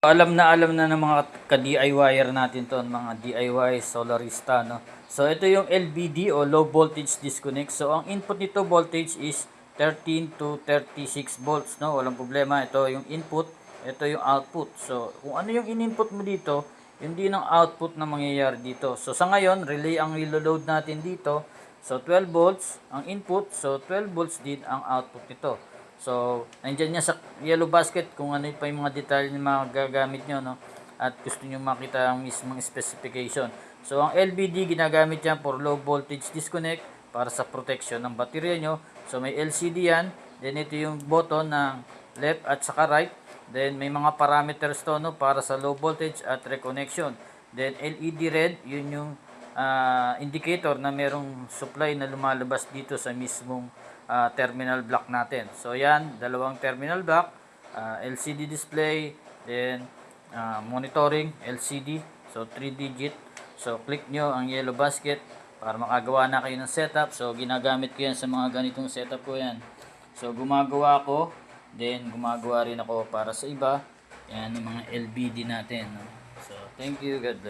Alam na ng mga ka-DIYer natin 'to, mga DIY solarista, no. So ito yung LVD o low voltage disconnect. So ang input nito voltage is 13 to 36 volts, no. Walang problema. Ito yung input, ito yung output. So kung ano yung in-input mo dito, yun din ang output na mangyayari dito. So sa ngayon, relay ang ilo-load natin dito. So 12 volts ang input, so 12 volts din ang output nito. So, nandiyan niya sa yellow basket kung ano pa yung mga detalye na magagamit nyo, no? At gusto nyo makita ang mismong specification. So, ang LVD ginagamit yan for low voltage disconnect para sa protection ng baterya nyo. So, may LCD yan. Then, ito yung button ng left at saka right. Then, may mga parameters to, no? Para sa low voltage at reconnection. Then, LED red, yun yung indicator na merong supply na lumalabas dito sa mismong terminal block natin. So yan, dalawang terminal block, LCD display, then monitoring LCD. So 3 digit. So click nyo ang yellow basket para makagawa na kayo ng setup. So ginagamit ko yan sa mga ganitong setup ko yan. So gumagawa ako, then gumagawa rin ako para sa iba. Yan yung mga LVD natin, no? So thank you, God bless.